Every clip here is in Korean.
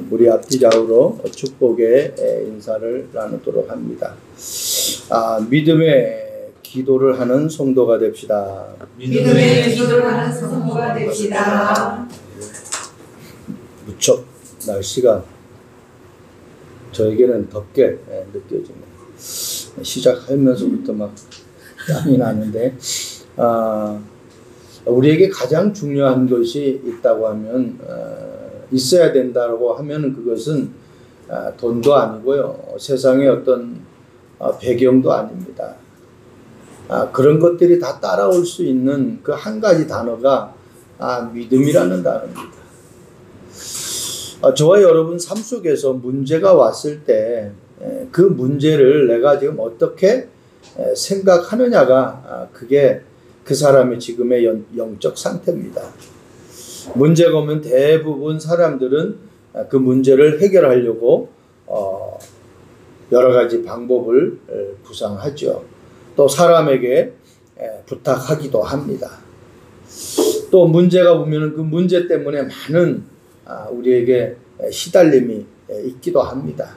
우리 앞뒤 좌우로 축복의 인사를 나누도록 합니다. 믿음의 기도를 하는 성도가 됩시다. 믿음의 기도를 하는 성도가 됩시다. 무척 날씨가 저에게는 덥게 느껴집니다. 시작하면서부터 막 땀이 나는데, 우리에게 가장 중요한 것이 있다고 하면, 있어야 된다고 하면 그것은 돈도 아니고요, 세상의 어떤 배경도 아닙니다. 그런 것들이 다 따라올 수 있는 그 한 가지 단어가 믿음이라는 단어입니다. 저와 여러분 삶 속에서 문제가 왔을 때 그 문제를 내가 지금 어떻게 생각하느냐가 그게 그 사람의 지금의 영적 상태입니다. 문제가 오면 대부분 사람들은 그 문제를 해결하려고 여러 가지 방법을 구상하죠. 또 사람에게 부탁하기도 합니다. 또 문제가 오면 그 문제 때문에 많은 우리에게 시달림이 있기도 합니다.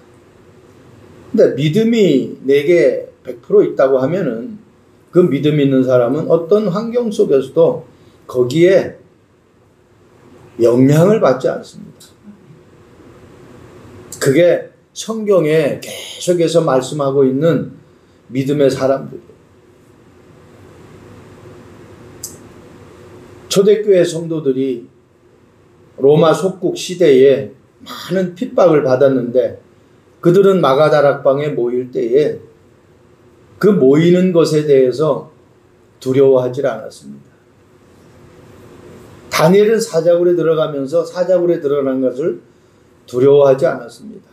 근데 믿음이 내게 100% 있다고 하면은 그 믿음 있는 사람은 어떤 환경 속에서도 거기에 영향을 받지 않습니다. 그게 성경에 계속해서 말씀하고 있는 믿음의 사람들이에요. 초대교회 성도들이 로마 속국 시대에 많은 핍박을 받았는데 그들은 마가다락방에 모일 때에 그 모이는 것에 대해서 두려워하지 않았습니다. 다니엘은 사자굴에 들어가면서 사자굴에 들어가는 것을 두려워하지 않았습니다.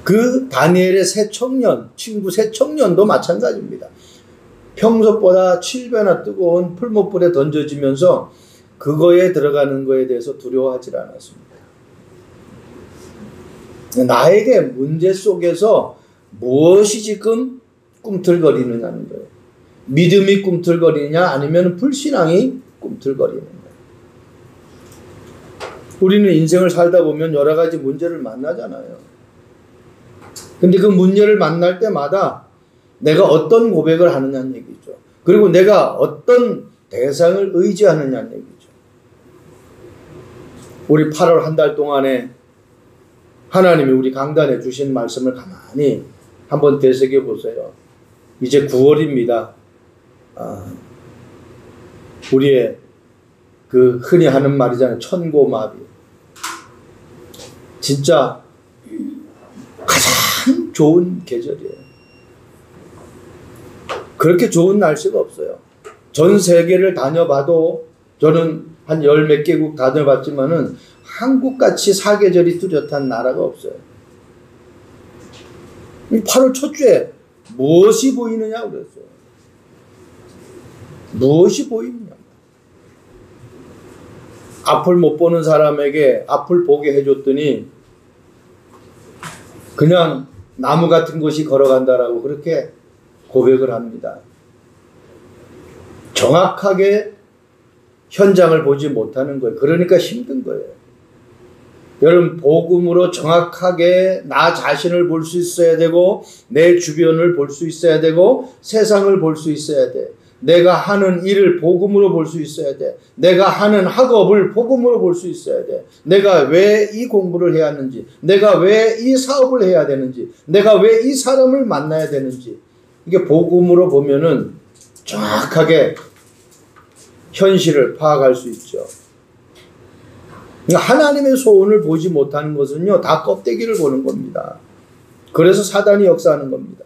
그 다니엘의 새 청년, 친구 새 청년도 마찬가지입니다. 평소보다 7배나 뜨거운 풀못불에 던져지면서 그거에 들어가는 거에 대해서 두려워하지 않았습니다. 나에게 문제 속에서 무엇이 지금 꿈틀거리느냐는 거예요. 믿음이 꿈틀거리느냐 아니면 불신앙이 꿈틀거리느냐. 우리는 인생을 살다 보면 여러 가지 문제를 만나잖아요. 근데 그 문제를 만날 때마다 내가 어떤 고백을 하느냐는 얘기죠. 그리고 내가 어떤 대상을 의지하느냐는 얘기죠. 우리 8월 한 달 동안에 하나님이 우리 강단에 주신 말씀을 가만히 한번 되새겨 보세요. 이제 9월입니다. 우리의 그 흔히 하는 말이잖아요. 천고마비. 진짜 가장 좋은 계절이에요. 그렇게 좋은 날씨가 없어요. 전 세계를 다녀봐도 저는 한 10몇 개국 다녀봤지만은 한국같이 사계절이 뚜렷한 나라가 없어요. 8월 첫 주에 무엇이 보이느냐 그랬어요. 무엇이 보이느냐. 앞을 못 보는 사람에게 앞을 보게 해줬더니 그냥 나무 같은 것이 걸어간다라고 그렇게 고백을 합니다. 정확하게 현장을 보지 못하는 거예요. 그러니까 힘든 거예요. 여러분, 복음으로 정확하게 나 자신을 볼 수 있어야 되고 내 주변을 볼 수 있어야 되고 세상을 볼 수 있어야 돼. 내가 하는 일을 복음으로 볼 수 있어야 돼. 내가 하는 학업을 복음으로 볼 수 있어야 돼. 내가 왜 이 공부를 해야 하는지, 내가 왜 이 사업을 해야 되는지, 내가 왜 이 사람을 만나야 되는지, 이게 복음으로 보면은 정확하게 현실을 파악할 수 있죠. 하나님의 소원을 보지 못하는 것은요, 다 껍데기를 보는 겁니다. 그래서 사단이 역사하는 겁니다.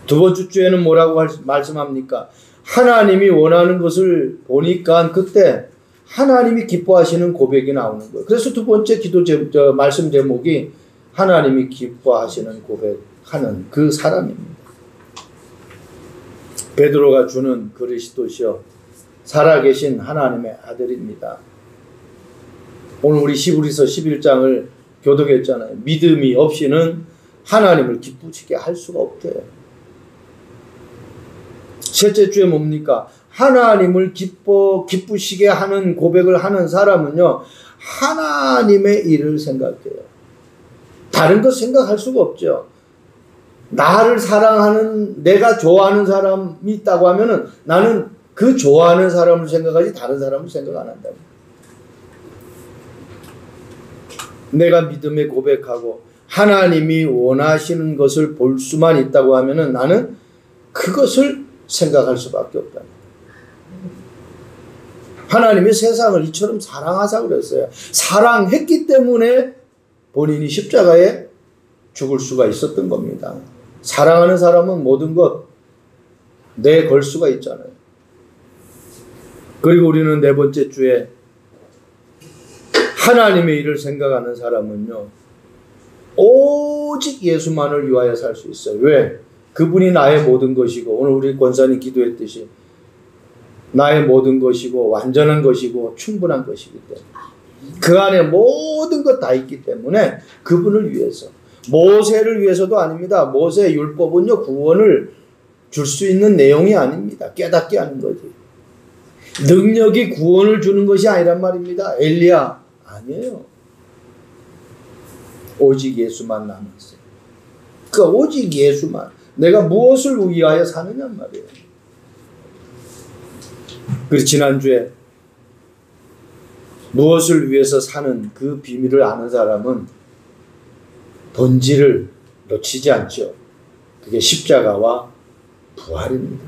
두 번째 주에는 뭐라고 말씀합니까? 하나님이 원하는 것을 보니까 그때 하나님이 기뻐하시는 고백이 나오는 거예요. 그래서 두 번째 말씀 제목이 하나님이 기뻐하시는 고백하는 그 사람입니다. 베드로가 주는 그리스도시여 살아계신 하나님의 아들입니다. 오늘 우리 히브리서 11장을 교독했잖아요. 믿음이 없이는 하나님을 기쁘시게 할 수가 없대요. 셋째 주에 뭡니까? 하나님을 기쁘시게 하는 고백을 하는 사람은요, 하나님의 일을 생각해요. 다른 것 생각할 수가 없죠. 나를 사랑하는, 내가 좋아하는 사람이 있다고 하면은 나는 그 좋아하는 사람을 생각하지 다른 사람을 생각 안 한다. 내가 믿음에 고백하고 하나님이 원하시는 것을 볼 수만 있다고 하면은 나는 그것을 생각할 수밖에 없다. 하나님이 세상을 이처럼 사랑하사 그랬어요. 사랑했기 때문에 본인이 십자가에 죽을 수가 있었던 겁니다. 사랑하는 사람은 모든 것 내걸 수가 있잖아요. 그리고 우리는 네 번째 주에 하나님의 일을 생각하는 사람은요, 오직 예수만을 위하여 살 수 있어요. 왜? 그분이 나의 모든 것이고, 오늘 우리 권사님 기도했듯이 나의 모든 것이고 완전한 것이고 충분한 것이기 때문에, 그 안에 모든 것 다 있기 때문에 그분을 위해서, 모세를 위해서도 아닙니다. 모세 율법은요, 구원을 줄 수 있는 내용이 아닙니다. 깨닫게 하는 거지. 능력이 구원을 주는 것이 아니란 말입니다. 엘리야 아니에요. 오직 예수만 남았어요. 그러니까 오직 예수만. 내가 무엇을 위하여 사느냐 말이에요. 그리고 지난주에 무엇을 위해서 사는 그 비밀을 아는 사람은 본질을 놓치지 않죠. 그게 십자가와 부활입니다.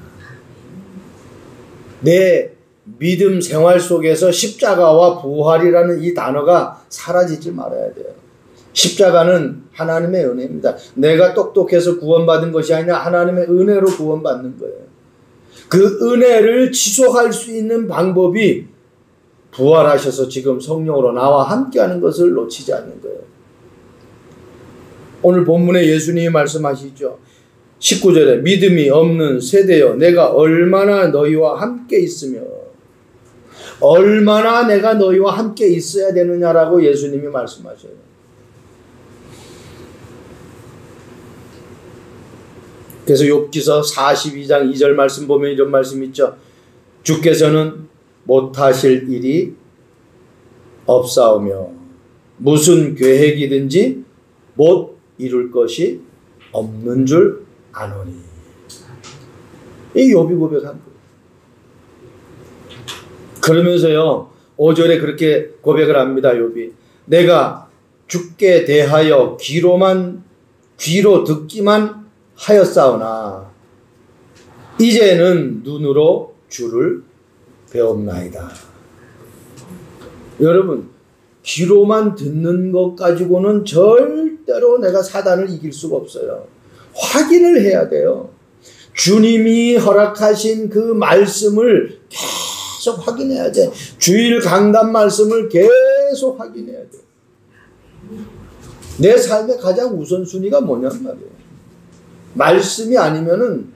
내 믿음 생활 속에서 십자가와 부활이라는 이 단어가 사라지지 말아야 돼요. 십자가는 하나님의 은혜입니다. 내가 똑똑해서 구원받은 것이 아니라 하나님의 은혜로 구원받는 거예요. 그 은혜를 지속할 수 있는 방법이 부활하셔서 지금 성령으로 나와 함께하는 것을 놓치지 않는 거예요. 오늘 본문에 예수님이 말씀하시죠. 19절에 믿음이 없는 세대여 내가 얼마나 너희와 함께 있으며, 얼마나 내가 너희와 함께 있어야 되느냐라고 예수님이 말씀하셔요. 그래서 욥기서 42장 2절 말씀 보면 이런 말씀 있죠. 주께서는 못하실 일이 없사오며 무슨 계획이든지 못 이룰 것이 없는 줄 아노니. 이 욥이 고백한 거예요. 그러면서요 5절에 그렇게 고백을 합니다. 욥이 내가 주께 대하여 귀로 듣기만 하였사오나 이제는 눈으로 주를 배옵나이다. 여러분, 귀로만 듣는 것 가지고는 절대로 내가 사단을 이길 수가 없어요. 확인을 해야 돼요. 주님이 허락하신 그 말씀을 계속 확인해야 돼. 주일 강단 말씀을 계속 확인해야 돼. 내 삶의 가장 우선순위가 뭐냔 말이에요. 말씀이 아니면은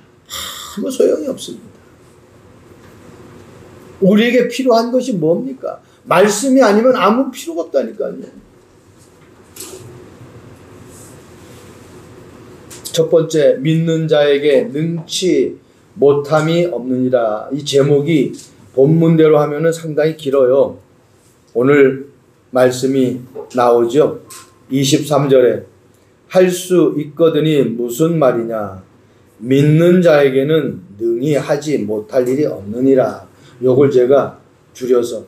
아무 소용이 없습니다. 우리에게 필요한 것이 뭡니까? 말씀이 아니면 아무 필요가 없다니까요. 첫 번째, 믿는 자에게 능치 못함이 없느니라. 이 제목이 본문대로 하면은 상당히 길어요. 오늘 말씀이 나오죠. 23절에 할 수 있거든이 무슨 말이냐. 믿는 자에게는 능히 하지 못할 일이 없느니라. 요걸 제가 줄여서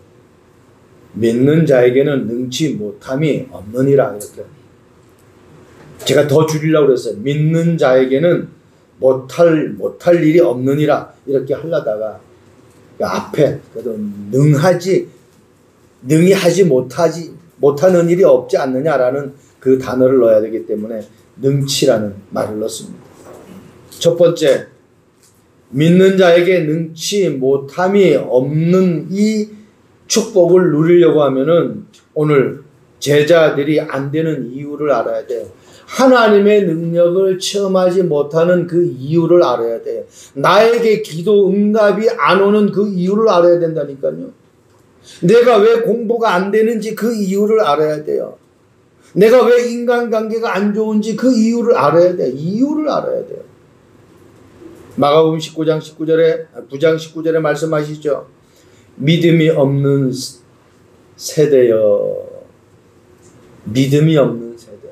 믿는 자에게는 능치 못함이 없느니라 이렇게 제가 더 줄이려고 그랬어요. 믿는 자에게는 못할 일이 없느니라 이렇게 하려다가 앞에 그래도 능히 하지 못하는 일이 없지 않느냐라는 그 단어를 넣어야 되기 때문에 능치라는 말을 넣습니다. 첫 번째, 믿는 자에게 능치 못함이 없는 이 축복을 누리려고 하면은 오늘 제자들이 안 되는 이유를 알아야 돼요. 하나님의 능력을 체험하지 못하는 그 이유를 알아야 돼요. 나에게 기도 응답이 안 오는 그 이유를 알아야 된다니까요. 내가 왜 공부가 안 되는지 그 이유를 알아야 돼요. 내가 왜 인간관계가 안 좋은지 그 이유를 알아야 돼요. 이유를 알아야 돼요. 마가복음 9장 19절에 말씀하시죠. 믿음이 없는 세대여. 믿음이 없는 세대.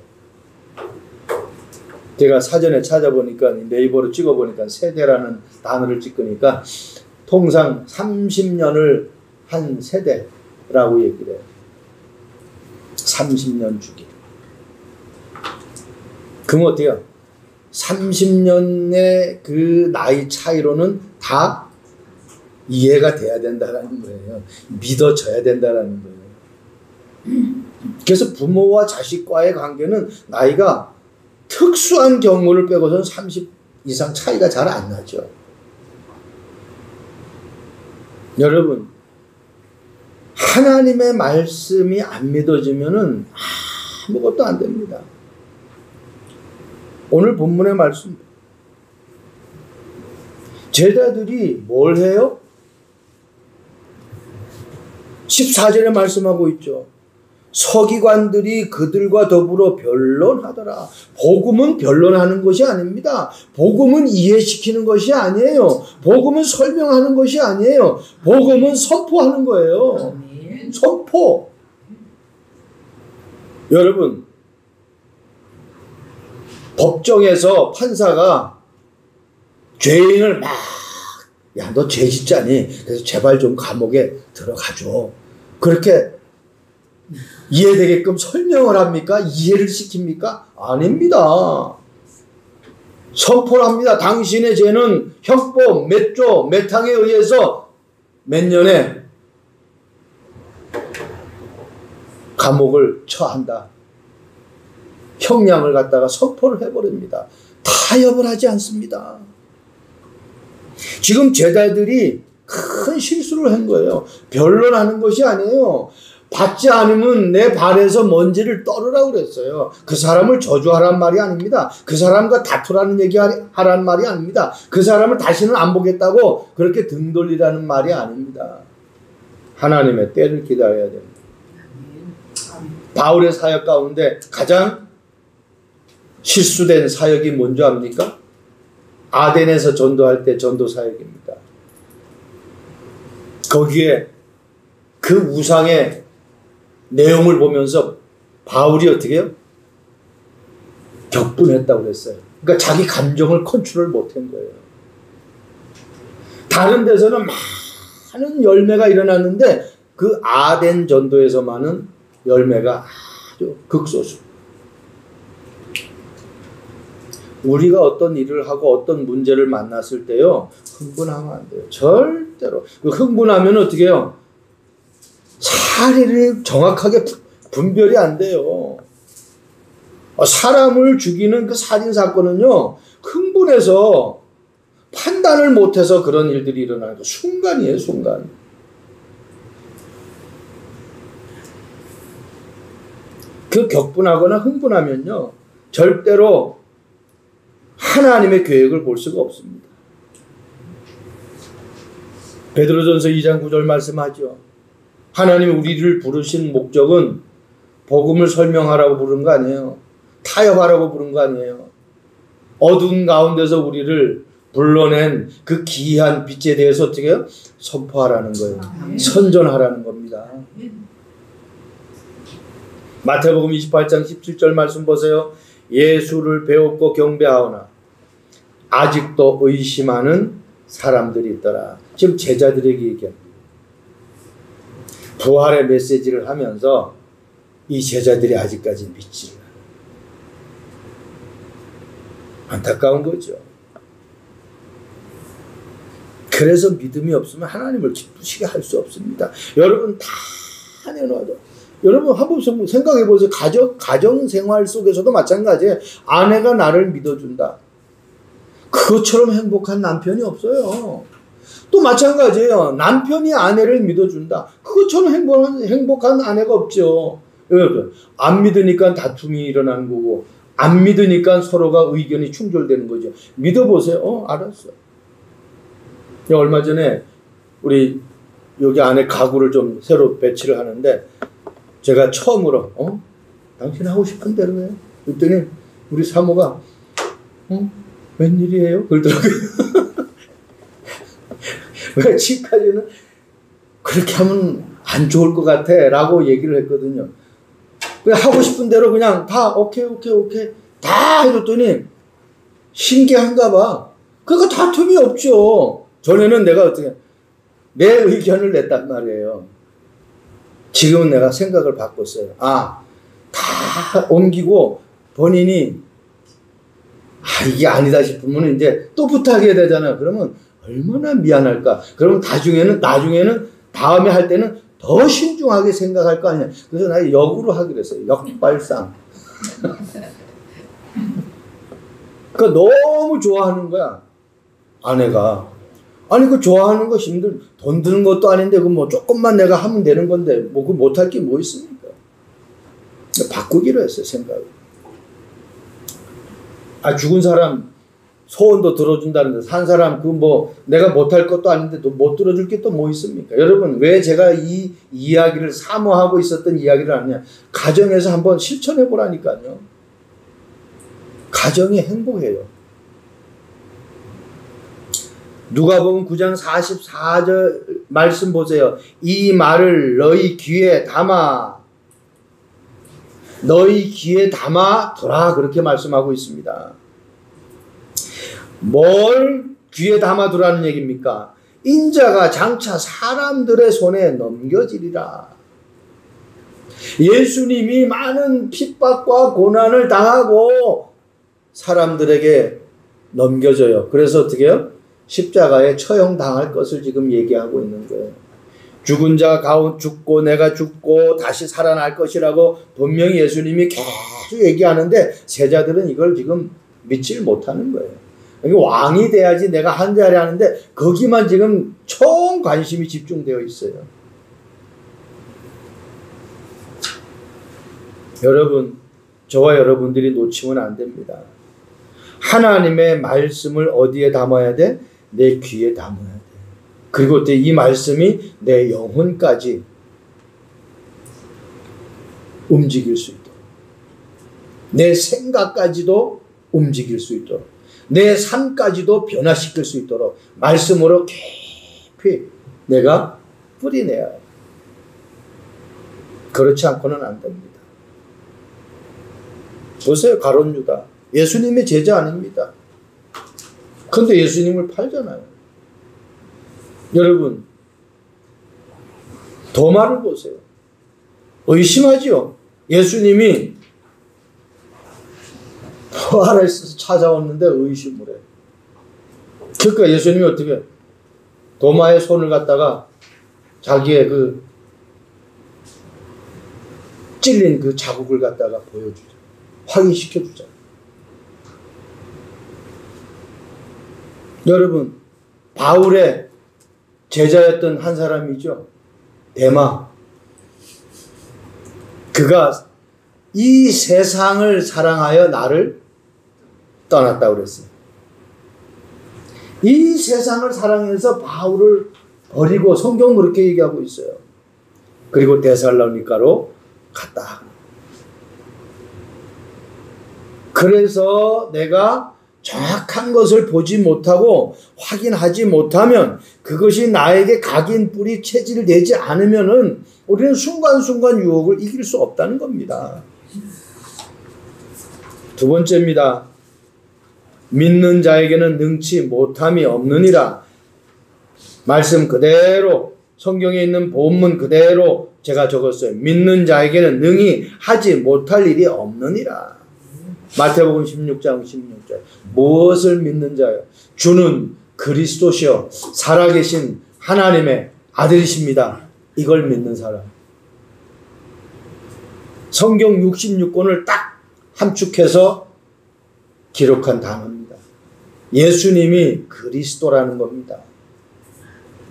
제가 사전에 찾아보니까 네이버로 찍어보니까 세대라는 단어를 찍으니까 통상 30년을 한 세대라고 얘기를 해요. 30년 주기. 그럼 어때요? 30년의 그 나이 차이로는 다 이해가 돼야 된다는 거예요. 믿어져야 된다는 거예요. 그래서 부모와 자식과의 관계는 나이가 특수한 경우를 빼고서는 30 이상 차이가 잘 안 나죠. 여러분, 하나님의 말씀이 안 믿어지면은 아무것도 안 됩니다. 오늘 본문의 말씀. 제자들이 뭘 해요? 14절에 말씀하고 있죠. 서기관들이 그들과 더불어 변론하더라. 복음은 변론하는 것이 아닙니다. 복음은 이해시키는 것이 아니에요. 복음은 설명하는 것이 아니에요. 복음은 선포하는 거예요. 선포. 여러분, 법정에서 판사가 죄인을 막, 야, 너 죄 짓자니? 그래서 제발 좀 감옥에 들어가줘. 그렇게 이해되게끔 설명을 합니까? 이해를 시킵니까? 아닙니다. 선포를 합니다. 당신의 죄는 형법 몇 조, 몇 항에 의해서 몇 년에 감옥을 처한다. 형량을 갖다가 선포를 해버립니다. 타협을 하지 않습니다. 지금 제자들이 큰 실수를 한 거예요. 변론하는 것이 아니에요. 받지 않으면 내 발에서 먼지를 떨으라고 그랬어요. 그 사람을 저주하란 말이 아닙니다. 그 사람과 다투라는 얘기 하라는 말이 아닙니다. 그 사람을 다시는 안 보겠다고 그렇게 등 돌리라는 말이 아닙니다. 하나님의 때를 기다려야 됩니다. 바울의 사역 가운데 가장 실수된 사역이 뭔지 압니까? 아덴에서 전도할 때 전도 사역입니다. 거기에 그 우상의 내용을 보면서 바울이 어떻게 해요? 격분했다고 그랬어요. 그러니까 자기 감정을 컨트롤 못한 거예요. 다른 데서는 많은 열매가 일어났는데 그 아덴 전도에서만은 열매가 아주 극소수. 우리가 어떤 일을 하고 어떤 문제를 만났을 때요, 흥분하면 안 돼요. 절대로. 흥분하면 어떻게 해요? 사리를 정확하게 분별이 안 돼요. 사람을 죽이는 그 살인 사건은요, 흥분해서 판단을 못해서 그런 일들이 일어나는 거 순간이에요, 순간. 그 격분하거나 흥분하면요, 절대로 하나님의 계획을 볼 수가 없습니다. 베드로전서 2장 9절 말씀하죠. 하나님이 우리를 부르신 목적은 복음을 설명하라고 부른 거 아니에요. 타협하라고 부른 거 아니에요. 어두운 가운데서 우리를 불러낸 그 기이한 빛에 대해서 어떻게 해요? 선포하라는 거예요. 선전하라는 겁니다. 마태복음 28장 17절 말씀 보세요. 예수를 배웠고 경배하오나 아직도 의심하는 사람들이 있더라. 지금 제자들에게 얘기합니다. 부활의 메시지를 하면서 이 제자들이 아직까지 믿지 않아요. 안타까운 거죠. 그래서 믿음이 없으면 하나님을 기쁘시게 할 수 없습니다. 여러분 다 내놔도, 여러분 한번 생각해 보세요. 가정 생활 속에서도 마찬가지예요. 아내가 나를 믿어준다. 그것처럼 행복한 남편이 없어요. 또 마찬가지예요. 남편이 아내를 믿어준다. 그것처럼 행복한 아내가 없죠. 여러분, 안 믿으니까 다툼이 일어나는 거고, 안 믿으니까 서로가 의견이 충돌되는 거죠. 믿어보세요. 알았어. 얼마 전에 우리 여기 안에 가구를 좀 새로 배치를 하는데 제가 처음으로 당신 하고 싶은 대로 해. 그랬더니 우리 사모가 웬일이에요? 그러더라고요. 지금까지는 그렇게 하면 안 좋을 것 같아 라고 얘기를 했거든요. 그냥 하고 싶은 대로 그냥 다 오케이 다 해줬더니 신기한가 봐. 그러니까 다툼이 없죠. 전에는 내가 어떻게 내 의견을 냈단 말이에요. 지금은 내가 생각을 바꿨어요. 다 옮기고 본인이 이게 아니다 싶으면 이제 또 부탁해야 되잖아요. 그러면 얼마나 미안할까. 그러면 나중에는 다음에 할 때는 더 신중하게 생각할 거 아니야. 그래서 나 역으로 하기로 했어요. 역발상. 그러니까 너무 좋아하는 거야. 아내가. 아니 그 좋아하는 거 돈 드는 것도 아닌데 그 뭐 조금만 내가 하면 되는 건데 뭐 그 못할 게 뭐 있습니까? 바꾸기로 했어요. 생각을. 죽은 사람 소원도 들어준다는데 산 사람 그 뭐 내가 못할 것도 아닌데 또 못 들어줄 게 또 뭐 있습니까? 여러분 왜 제가 이 이야기를 사모하고 있었던 이야기를 하냐? 가정에서 한번 실천해 보라니까요. 가정이 행복해요. 누가복음 9장 44절 말씀 보세요. 이 말을 너희 귀에 담아 두라 그렇게 말씀하고 있습니다. 뭘 귀에 담아 두라는 얘기입니까? 인자가 장차 사람들의 손에 넘겨지리라. 예수님이 많은 핍박과 고난을 당하고 사람들에게 넘겨져요. 그래서 어떻게 해요? 십자가에 처형당할 것을 지금 얘기하고 있는 거예요. 죽은 자 가운데 죽고 내가 죽고 다시 살아날 것이라고 분명히 예수님이 계속 얘기하는데 제자들은 이걸 지금 믿질 못하는 거예요. 왕이 돼야지 내가 한 자리 하는데 거기만 지금 총 관심이 집중되어 있어요. 여러분, 저와 여러분들이 놓치면 안 됩니다. 하나님의 말씀을 어디에 담아야 돼? 내 귀에 담아야 돼. 그리고 또 이 말씀이 내 영혼까지 움직일 수 있도록, 내 생각까지도 움직일 수 있도록, 내 삶까지도 변화시킬 수 있도록 말씀으로 깊이 내가 뿌리내야 해. 그렇지 않고는 안 됩니다. 보세요. 가룟 유다. 예수님의 제자 아닙니다. 그런데 예수님을 팔잖아요. 여러분, 도마를 보세요. 의심하지요. 예수님이 부활해서 찾아왔는데 의심을 해. 그러니까 예수님이 어떻게 도마에 손을 갖다가 자기의 그 찔린 그 자국을 갖다가 보여주죠. 확인시켜주죠. 여러분, 바울의 제자였던 한 사람이죠. 데마. 그가 이 세상을 사랑하여 나를 떠났다고 그랬어요. 이 세상을 사랑해서 바울을 버리고 성경은 그렇게 얘기하고 있어요. 그리고 데살로니가로 갔다. 그래서 내가 정확한 것을 보지 못하고 확인하지 못하면 그것이 나에게 각인 뿌리 체질되지 않으면은 우리는 순간순간 유혹을 이길 수 없다는 겁니다. 두 번째입니다. 믿는 자에게는 능치 못함이 없느니라. 말씀 그대로 성경에 있는 본문 그대로 제가 적었어요. 믿는 자에게는 능히 하지 못할 일이 없느니라. 마태복음 16장 16절. 무엇을 믿는 자요? 주는 그리스도시요 살아계신 하나님의 아들이십니다. 이걸 믿는 사람. 성경 66권을 딱 함축해서 기록한 단어입니다. 예수님이 그리스도라는 겁니다.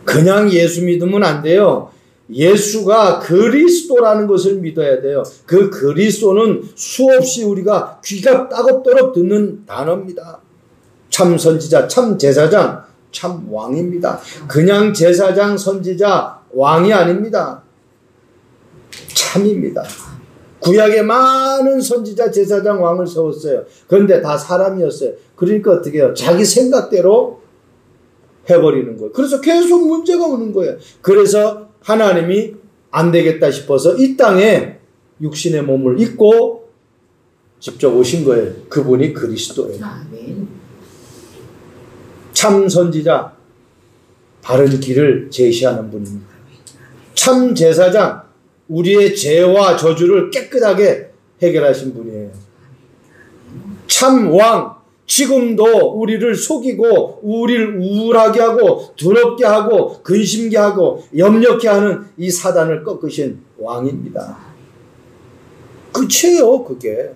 그냥 예수 믿으면 안 돼요. 예수가 그리스도라는 것을 믿어야 돼요. 그 그리스도는 수없이 우리가 귀가 따갑도록 듣는 단어입니다. 참 선지자, 참 제사장, 참 왕입니다. 그냥 제사장, 선지자, 왕이 아닙니다. 참입니다. 구약에 많은 선지자, 제사장, 왕을 세웠어요. 그런데 다 사람이었어요. 그러니까 어떻게 해요? 자기 생각대로 해버리는 거예요. 그래서 계속 문제가 오는 거예요. 그래서 하나님이 안 되겠다 싶어서 이 땅에 육신의 몸을 입고 직접 오신 거예요. 그분이 그리스도예요. 참 선지자, 바른 길을 제시하는 분입니다. 참 제사장, 우리의 죄와 저주를 깨끗하게 해결하신 분이에요. 참 왕, 지금도 우리를 속이고 우리를 우울하게 하고 두렵게 하고 근심케 하고 염려케 하는 이 사단을 꺾으신 왕입니다. 끝이에요, 그게.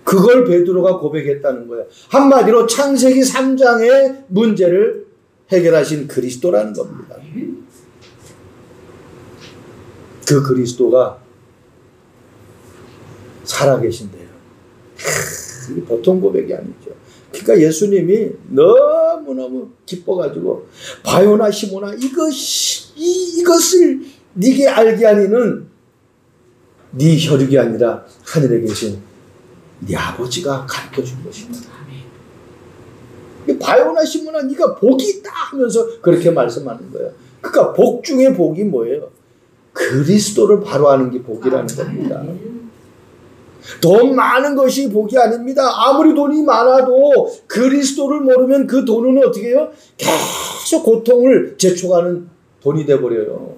그걸 베드로가 고백했다는 거예요. 한마디로 창세기 3장의 문제를 해결하신 그리스도라는 겁니다. 그 그리스도가 살아계신대요. 이게 보통 고백이 아니죠. 그러니까 예수님이 너무너무 기뻐가지고 바요나 시모나 이것을 네게 알게 하니는 네 혈육이 아니라 하늘에 계신 네 아버지가 가르쳐준 것이다. 바요나 시모나 네가 복이 있다 하면서 그렇게 말씀하는 거예요. 그러니까 복 중에 복이 뭐예요? 그리스도를 바로 아는 게 복이라는 겁니다. 돈 많은 것이 복이 아닙니다. 아무리 돈이 많아도 그리스도를 모르면 그 돈은 어떻게 해요? 계속 고통을 재촉하는 돈이 돼버려요.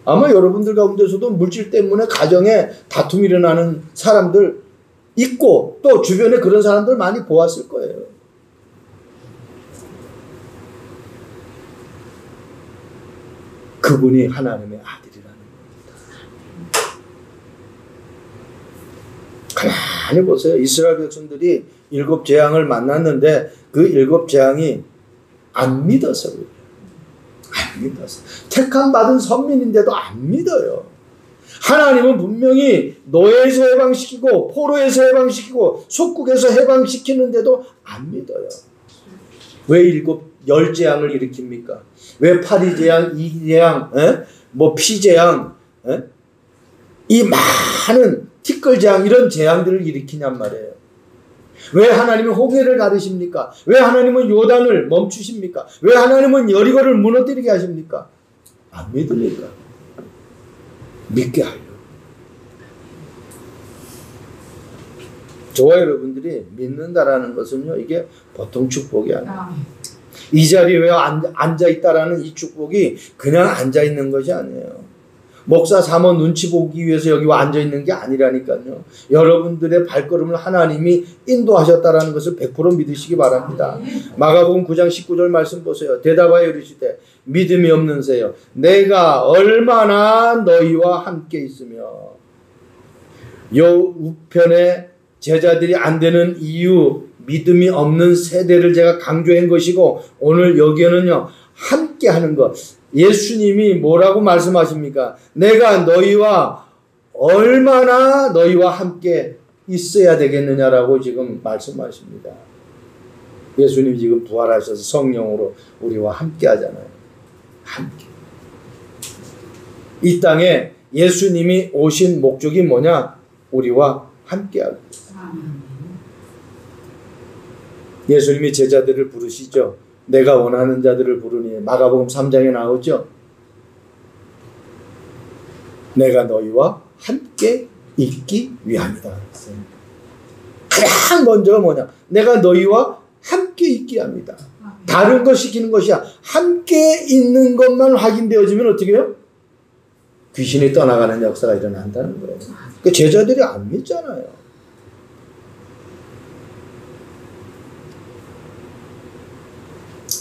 아마 여러분들 가운데서도 물질 때문에 가정에 다툼이 일어나는 사람들 있고 또 주변에 그런 사람들 많이 보았을 거예요. 그분이 하나님의 아들이라는 겁니다. 가만히 보세요. 이스라엘 백성들이 7 재앙을 만났는데 그 7 재앙이 안 믿어서 그래요. 안 믿어서. 택함 받은 선민인데도 안 믿어요. 하나님은 분명히 노예에서 해방시키고 포로에서 해방시키고 속국에서 해방시키는데도 안 믿어요. 왜 10 재앙을 일으킵니까? 왜 8이 재앙, 2 재앙, 뭐 피 재앙, 이 많은 티끌 재앙 이런 재앙들을 일으키냔 말이에요. 왜 하나님은 홍해를 가르십니까? 왜 하나님은 요단을 멈추십니까? 왜 하나님은 여리고를 무너뜨리게 하십니까? 안 믿으니까. 믿게 하려고. 저와 여러분들이 믿는다라는 것은요, 이게 보통 축복이 아니에요. 이 자리에 앉아있다라는 이 축복이 그냥 앉아있는 것이 아니에요. 목사 사모 눈치 보기 위해서 여기 와 앉아있는 게 아니라니까요. 여러분들의 발걸음을 하나님이 인도하셨다라는 것을 100% 믿으시기 바랍니다. 마가복음 9장 19절 말씀 보세요. 대답하여 이르시되 믿음이 없는 새여 내가 얼마나 너희와 함께 있으며. 요 우편에 제자들이 안 되는 이유, 믿음이 없는 세대를 제가 강조한 것이고, 오늘 여기에는요 함께 하는 것. 예수님이 뭐라고 말씀하십니까? 내가 너희와 얼마나 너희와 함께 있어야 되겠느냐라고 지금 말씀하십니다. 예수님이 지금 부활하셔서 성령으로 우리와 함께 하잖아요. 함께. 이 땅에 예수님이 오신 목적이 뭐냐? 우리와 함께 하고. 예수님이 제자들을 부르시죠. 내가 원하는 자들을 부르니. 마가복음 3장에 나오죠. 내가 너희와 함께 있기 위함이다. 가장 먼저가 뭐냐? 내가 너희와 함께 있기 합니다. 다른 거 시키는 것이야. 함께 있는 것만 확인되어지면 어떻게 해요? 귀신이 떠나가는 역사가 일어난다는 거예요. 그 제자들이 안 믿잖아요.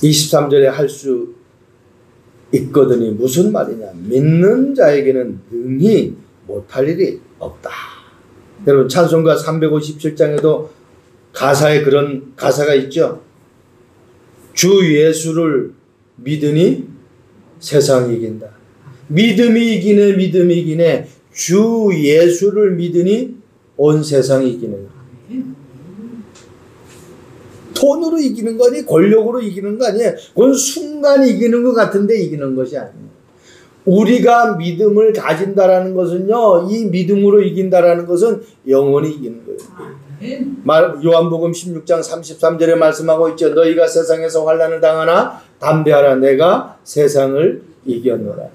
23절에 할 수 있거든이 무슨 말이냐? 믿는 자에게는 능히 못할 일이 없다. 여러분 찬송가 357장에도 가사에 그런 가사가 있죠. 주 예수를 믿으니 세상이 이긴다. 믿음이 이기네, 믿음이 이기네. 주 예수를 믿으니 온 세상이 이기네. 돈으로 이기는 거 아니에요? 권력으로 이기는 거 아니에요? 그건 순간 이기는 것 같은데 이기는 것이 아니에요. 우리가 믿음을 가진다라는 것은요, 이 믿음으로 이긴다라는 것은 영원히 이기는 거예요. 요한복음 16장 33절에 말씀하고 있죠. 너희가 세상에서 환난을 당하나 담대하라. 내가 세상을 이겼노라.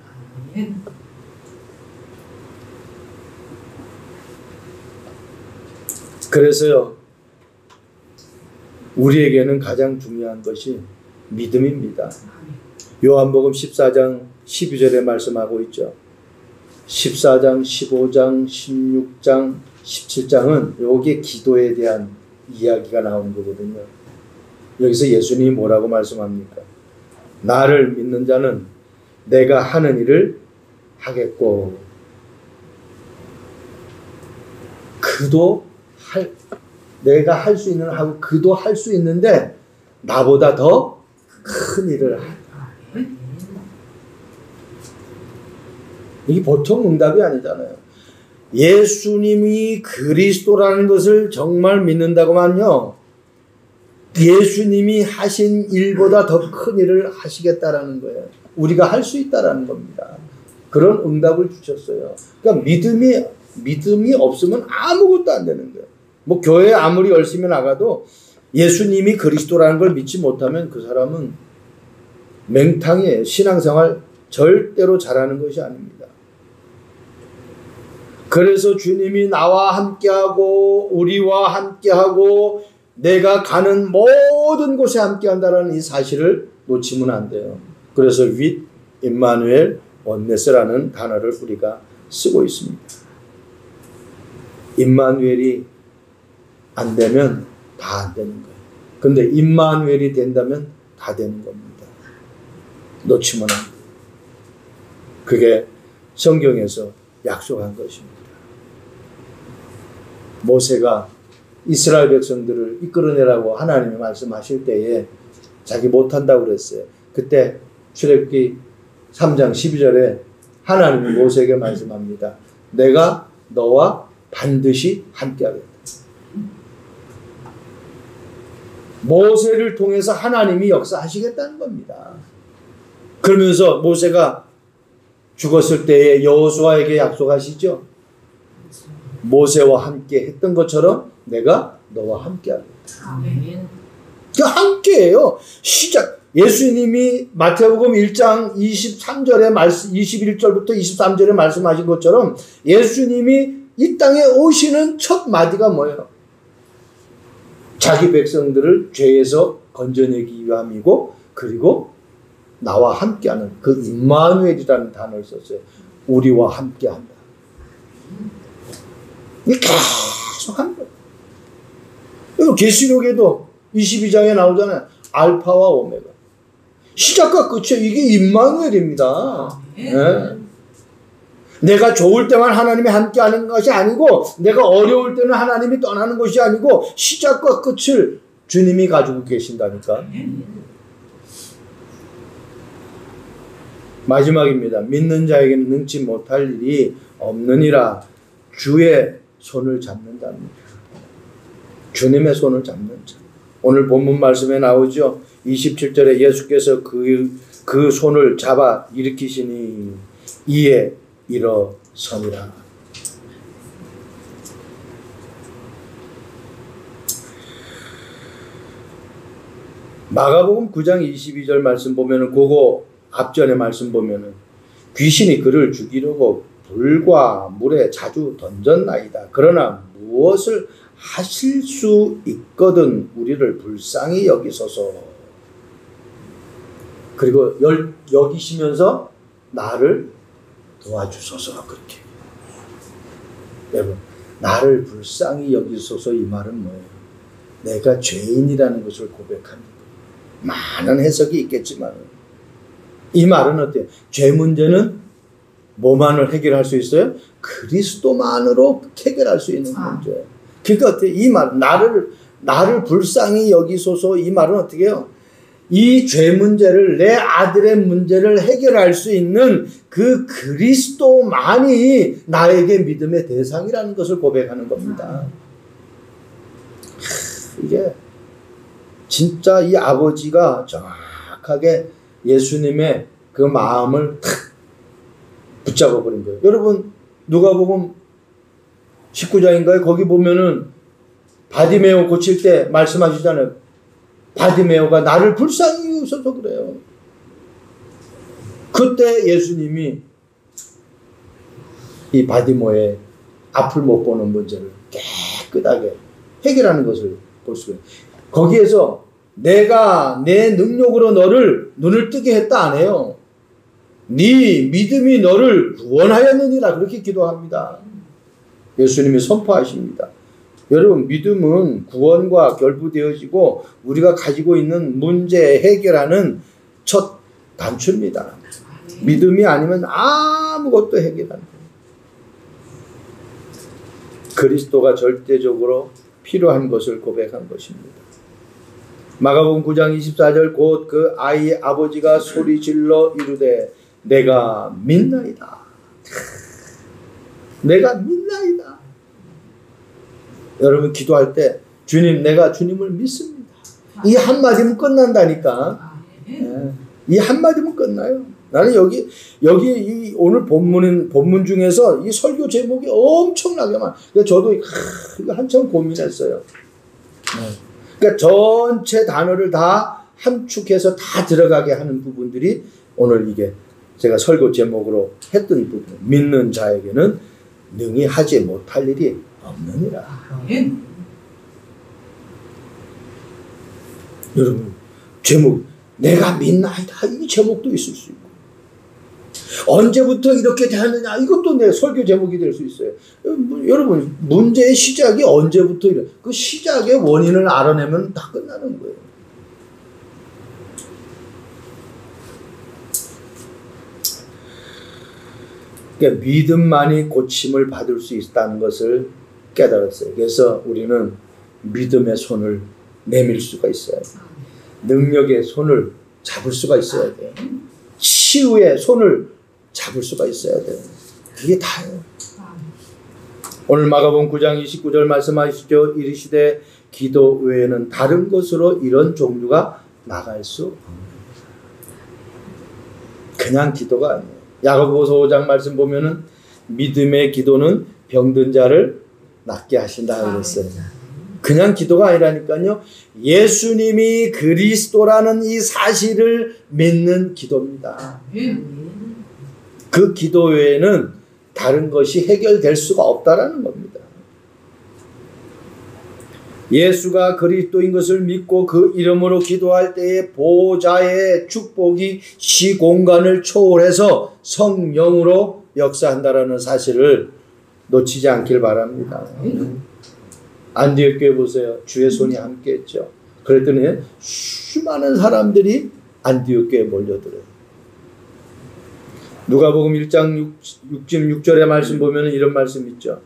그래서요, 우리에게는 가장 중요한 것이 믿음입니다. 요한복음 14장 12절에 말씀하고 있죠. 14장, 15장, 16장, 17장은 여기에 기도에 대한 이야기가 나오는 거거든요. 여기서 예수님이 뭐라고 말씀합니까? 나를 믿는 자는 내가 하는 일을 하겠고 내가 할 수 있는 하고 그도 할 수 있는데 나보다 더 큰 일을 한다. 이게 보통 응답이 아니잖아요. 예수님이 그리스도라는 것을 정말 믿는다고만요, 예수님이 하신 일보다 더 큰 일을 하시겠다라는 거예요. 우리가 할 수 있다라는 겁니다. 그런 응답을 주셨어요. 그러니까 믿음이 없으면 아무것도 안 되는 거예요. 뭐 교회에 아무리 열심히 나가도 예수님이 그리스도라는 걸 믿지 못하면 그 사람은 맹탕이에요. 신앙생활 절대로 잘하는 것이 아닙니다. 그래서 주님이 나와 함께하고 우리와 함께하고 내가 가는 모든 곳에 함께한다는 이 사실을 놓치면 안 돼요. 그래서 with 임마누엘 원네스라는 단어를 우리가 쓰고 있습니다. 임마누엘이 안 되면 다 안 되는 거예요. 근데 임마누엘이 된다면 다 되는 겁니다. 놓치면 안 돼요. 그게 성경에서 약속한 것입니다. 모세가 이스라엘 백성들을 이끌어내라고 하나님이 말씀하실 때에 자기 못한다고 그랬어요. 그때 출애굽기 3장 12절에 하나님이 모세에게 말씀합니다. 내가 너와 반드시 함께하겠다. 모세를 통해서 하나님이 역사하시겠다는 겁니다. 그러면서 모세가 죽었을 때에 여호수아에게 약속하시죠. 모세와 함께 했던 것처럼 내가 너와 함께 하겠다. 아멘. 함께해요. 예수님이 마태복음 1장 23절에 21절부터 23절에 말씀하신 것처럼 예수님이 이 땅에 오시는 첫 마디가 뭐예요? 자기 백성들을 죄에서 건져내기 위함이고, 그리고 나와 함께하는 그 임마누엘이라는 단어를 썼어요. 우리와 함께한다. 이게 계속 한 거예요. 계시록에도 22장에 나오잖아요. 알파와 오메가. 시작과 끝이에요. 이게 임마누엘입니다. 네. 내가 좋을 때만 하나님이 함께하는 것이 아니고, 내가 어려울 때는 하나님이 떠나는 것이 아니고, 시작과 끝을 주님이 가지고 계신다니까. 마지막입니다. 믿는 자에게는 능치 못할 일이 없느니라. 주의 손을 잡는답니다. 주님의 손을 잡는 자. 오늘 본문 말씀에 나오죠. 27절에 예수께서 그 손을 잡아 일으키시니 이에 일어서니라. 마가복음 9장 22절 말씀 보면은, 그거 앞전에 말씀 보면은 귀신이 그를 죽이려고 불과 물에 자주 던졌나이다. 그러나 무엇을 하실 수 있거든 우리를 불쌍히 여기소서. 그리고 여기시면서 나를 도와주소서. 그렇게. 여러분, 나를 불쌍히 여기소서, 이 말은 뭐예요? 내가 죄인이라는 것을 고백하는 거예요. 많은 해석이 있겠지만 이 말은 어때요? 죄 문제는 뭐만을 해결할 수 있어요? 그리스도만으로 해결할 수 있는 문제예요. 그러니까 어때요? 이 말, 나를 불쌍히 여기소서, 이 말은 어떻게 해요? 이 죄 문제를, 내 아들의 문제를 해결할 수 있는 그 그리스도만이 나에게 믿음의 대상이라는 것을 고백하는 겁니다. 이게 진짜 이 아버지가 정확하게 예수님의 그 마음을 탁 붙잡아 버린 거예요. 여러분 누가복음 19장인가요? 거기 보면은 바디메오 고칠 때 말씀하시잖아요. 바디메오가 나를 불쌍히 여기서서 그래요. 그때 예수님이 이 바디메오의 앞을 못 보는 문제를 깨끗하게 해결하는 것을 볼 수가 있어요. 거기에서 내가 내 능력으로 너를 눈을 뜨게 했다 안 해요. 네 믿음이 너를 구원하였느니라 그렇게 기도합니다. 예수님이 선포하십니다. 여러분 믿음은 구원과 결부되어지고 우리가 가지고 있는 문제 해결하는 첫 단추입니다. 믿음이 아니면 아무것도 해결 안 돼요. 그리스도가 절대적으로 필요한 것을 고백한 것입니다. 마가복음 9장 24절 곧 그 아이의 아버지가 소리질러 이르되 내가 믿나이다. 내가 믿나이다. 여러분 기도할 때 주님 내가 주님을 믿습니다. 이 한마디면 끝난다니까. 이 한마디면 끝나요. 나는 여기 이 오늘 본문 중에서 이 설교 제목이 엄청나게 많아요. 저도 이거 한참 고민했어요. 그러니까 전체 단어를 다 함축해서 다 들어가게 하는 부분들이 오늘 이게 제가 설교 제목으로 했던 부분. 믿는 자에게는 능히 하지 못할 일이 없느니라. 여러분 제목 내가 믿나이다 이 제목도 있을 수 있고 언제부터 이렇게 되느냐 이것도 내 설교 제목이 될 수 있어요. 여러분 문제의 시작이 언제부터 그 시작의 원인을 알아내면 다 끝나는 거예요. 그러니까 믿음만이 고침을 받을 수 있다는 것을 깨달았어요. 그래서 우리는 믿음의 손을 내밀 수가 있어야 돼요. 능력의 손을 잡을 수가 있어야 돼요. 치유의 손을 잡을 수가 있어야 돼요. 그게 다예요. 오늘 마가복음 9장 29절 말씀하시죠. 이르시되 기도 외에는 다른 것으로 이런 종류가 나갈 수 없는 그냥 기도가 아니에요. 야고보서 5장 말씀 보면은 믿음의 기도는 병든 자를 낫게 하신다 그랬어요. 그냥 기도가 아니라니까요. 예수님이 그리스도라는 이 사실을 믿는 기도입니다. 그 기도 외에는 다른 것이 해결될 수가 없다라는 겁니다. 예수가 그리스도인 것을 믿고 그 이름으로 기도할 때에 보좌의 축복이 시공간을 초월해서 성령으로 역사한다라는 사실을 놓치지 않길 바랍니다. 안디옥 교회 보세요. 주의 손이 함께했죠. 그랬더니 수많은 사람들이 안디옥 교회에 몰려들어요. 누가복음 1장 66절의 말씀 보면 이런 말씀 있죠.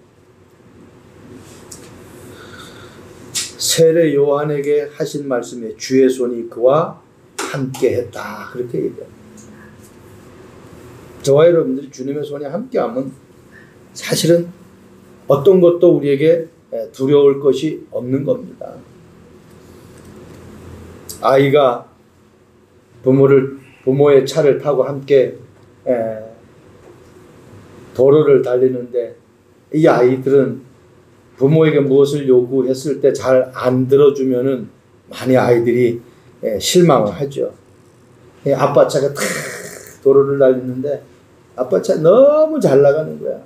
세례 요한에게 하신 말씀에 주의 손이 그와 함께했다. 그렇게 얘기합니다. 저와 여러분들이 주님의 손이 함께하면 사실은 어떤 것도 우리에게 두려울 것이 없는 겁니다. 아이가 부모의 차를 타고 함께 도로를 달리는데 이 아이들은 부모에게 무엇을 요구했을 때 잘 안 들어주면은 많이 아이들이 실망을 하죠. 아빠 차가 탁 도로를 달리는데 아빠 차 너무 잘 나가는 거야.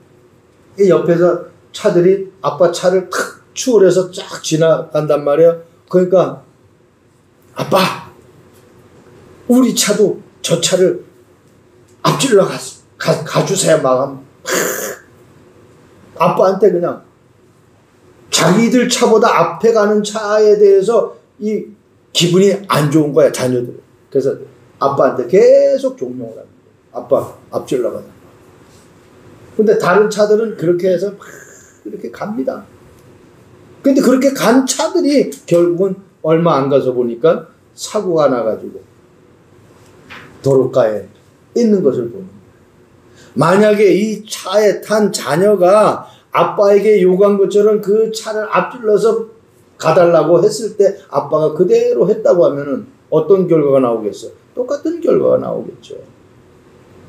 이 옆에서 차들이 아빠 차를 탁 추월해서 쫙 지나간단 말이야. 그러니까 아빠 우리 차도 저 차를 앞질러 가주세요. 막 아빠한테 그냥 자기들 차보다 앞에 가는 차에 대해서 이 기분이 안 좋은 거야, 자녀들. 그래서 아빠한테 계속 종용을 합니다. 아빠 앞질러 가자. 근데 다른 차들은 그렇게 해서 막 이렇게 갑니다. 근데 그렇게 간 차들이 결국은 얼마 안 가서 보니까 사고가 나가지고 도로가에 있는 것을 보는 거예요. 만약에 이 차에 탄 자녀가 아빠에게 요구한 것처럼 그 차를 앞질러서 가달라고 했을 때 아빠가 그대로 했다고 하면은 어떤 결과가 나오겠어? 똑같은 결과가 나오겠죠.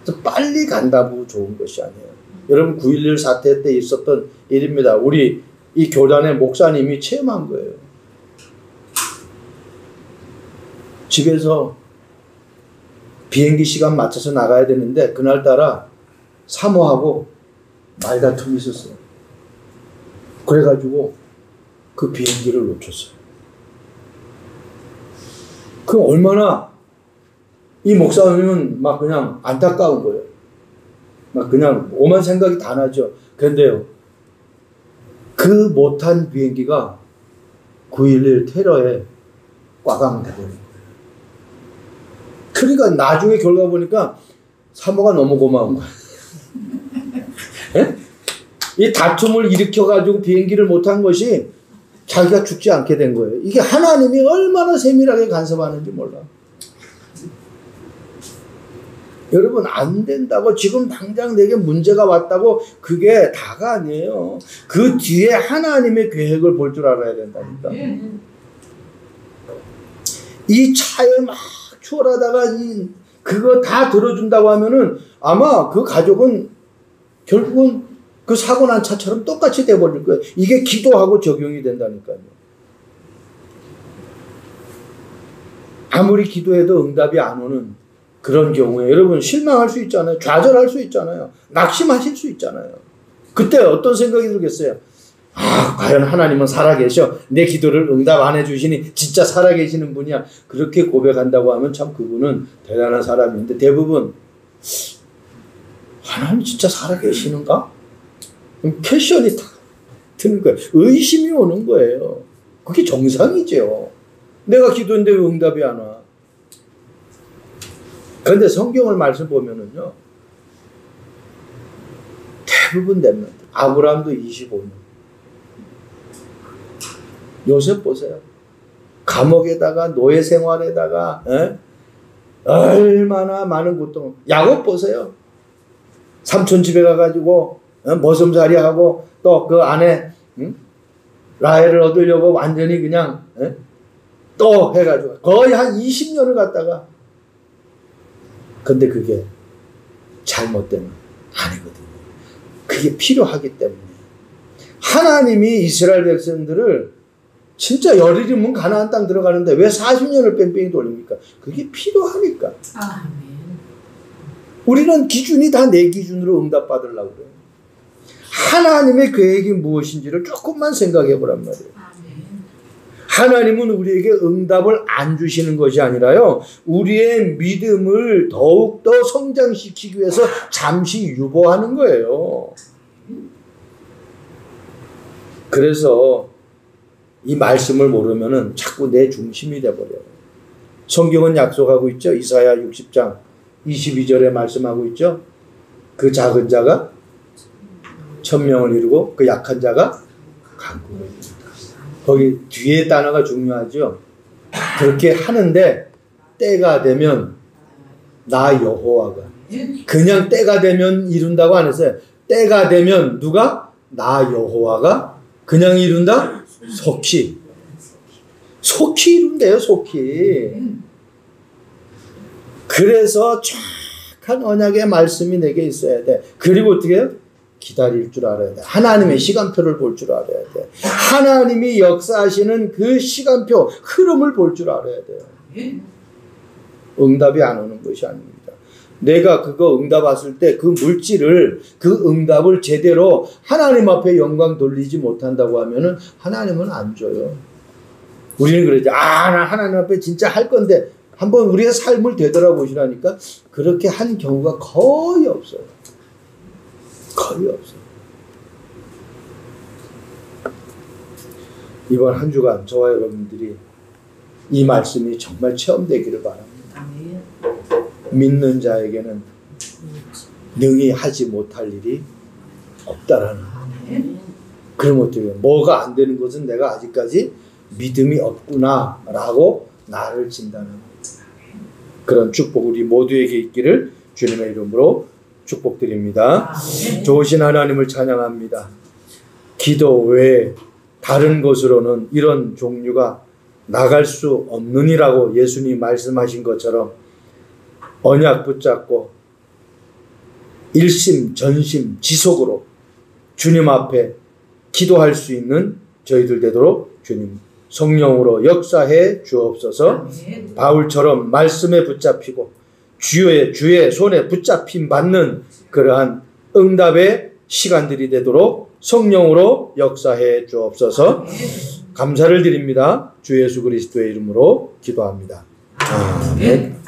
그래서 빨리 간다고 좋은 것이 아니에요. 여러분 9.11 사태 때 있었던 일입니다. 우리 이 교단의 목사님이 체험한 거예요. 집에서 비행기 시간 맞춰서 나가야 되는데 그날따라 사모하고 말다툼이 있었어요. 그래가지고 그 비행기를 놓쳤어요. 그럼 얼마나 이 목사님은 막 그냥 안타까운 거예요. 막 그냥 오만 생각이 다 나죠. 그런데요, 그 못한 비행기가 9.11 테러에 꽈강 돼버린 거예요. 그러니까 나중에 결과 보니까 사모가 너무 고마운 거예요. 이 다툼을 일으켜가지고 비행기를 못한 것이 자기가 죽지 않게 된 거예요. 이게 하나님이 얼마나 세밀하게 간섭하는지 몰라. 여러분, 안 된다고 지금 당장 내게 문제가 왔다고 그게 다가 아니에요. 그 뒤에 하나님의 계획을 볼 줄 알아야 된다니까. 이 차에 막 추월하다가 그거 다 들어준다고 하면은 아마 그 가족은 결국은 그 사고 난 차처럼 똑같이 돼버릴 거예요. 이게 기도하고 적용이 된다니까요. 아무리 기도해도 응답이 안 오는 그런 경우에 여러분 실망할 수 있잖아요. 좌절할 수 있잖아요. 낙심하실 수 있잖아요. 그때 어떤 생각이 들겠어요? 아, 과연 하나님은 살아계셔. 내 기도를 응답 안 해주시니 진짜 살아계시는 분이야. 그렇게 고백한다고 하면 참 그분은 대단한 사람인데, 대부분 하나님 진짜 살아계시는가? 퀘션이 탁 드는 거예요. 의심이 오는 거예요. 그게 정상이죠. 내가 기도했는데 왜 응답이 안 와? 그런데 성경을 말씀 보면은요, 대부분 됩니다. 아브라함도 25년. 요셉 보세요. 감옥에다가 노예 생활에다가 얼마나 많은 고통. 야곱 보세요. 삼촌 집에 가가지고 머슴살이 하고 또 그 안에 라헬을 얻으려고 완전히 그냥 또 해가지고 거의 한 20년을 갔다가, 근데 그게 잘못되면 아니거든요. 그게 필요하기 때문에 하나님이 이스라엘 백성들을 진짜 열일이면 가나안 땅 들어가는데 왜 40년을 뺑뺑이 돌립니까? 그게 필요하니까. 아멘. 우리는 기준이 다 내 기준으로 응답받으려고 그래요. 하나님의 계획이 무엇인지를 조금만 생각해 보란 말이에요. 하나님은 우리에게 응답을 안 주시는 것이 아니라요, 우리의 믿음을 더욱더 성장시키기 위해서 잠시 유보하는 거예요. 그래서 이 말씀을 모르면은 자꾸 내 중심이 돼버려요. 성경은 약속하고 있죠. 이사야 60장 22절에 말씀하고 있죠. 그 작은 자가 천명을 이루고 그 약한 자가 강국을 이룬다. 거기 뒤에 단어가 중요하죠. 그렇게 하는데 때가 되면 나 여호와가, 그냥 때가 되면 이룬다고 안 했어요. 때가 되면 누가? 나 여호와가 그냥 이룬다? 속히 이룬대요. 속히. 그래서 착한 언약의 말씀이 내게 있어야 돼. 그리고 어떻게 해요? 기다릴 줄 알아야 돼. 하나님의 시간표를 볼 줄 알아야 돼. 하나님이 역사하시는 그 시간표, 흐름을 볼 줄 알아야 돼요. 응답이 안 오는 것이 아닙니다. 내가 그거 응답 왔을 때 그 물질을, 그 응답을 제대로 하나님 앞에 영광 돌리지 못한다고 하면은 하나님은 안 줘요. 우리는 그러죠. 나 하나님 앞에 진짜 할 건데 한번 우리의 삶을 되돌아보시라니까 그렇게 한 경우가 거의 없어요. 거의 없어요. 이번 한 주간 저와 여러분들이 이 말씀이 정말 체험되기를 바랍니다. 믿는 자에게는 능히 하지 못할 일이 없다라는. 그럼 어떻게 해요? 뭐가 안 되는 것은 내가 아직까지 믿음이 없구나라고 나를 진단합니다. 그런 축복 우리 모두에게 있기를 주님의 이름으로 축복드립니다. 좋으신 하나님을 찬양합니다. 기도 외에 다른 것으로는 이런 종류가 나갈 수 없느니라고 예수님 말씀하신 것처럼 언약 붙잡고 일심 전심 지속으로 주님 앞에 기도할 수 있는 저희들 되도록 주님 성령으로 역사해 주옵소서. 바울처럼 말씀에 붙잡히고 주의 손에 붙잡힘 받는 그러한 응답의 시간들이 되도록 성령으로 역사해 주옵소서. 감사를 드립니다. 주 예수 그리스도의 이름으로 기도합니다. 아멘.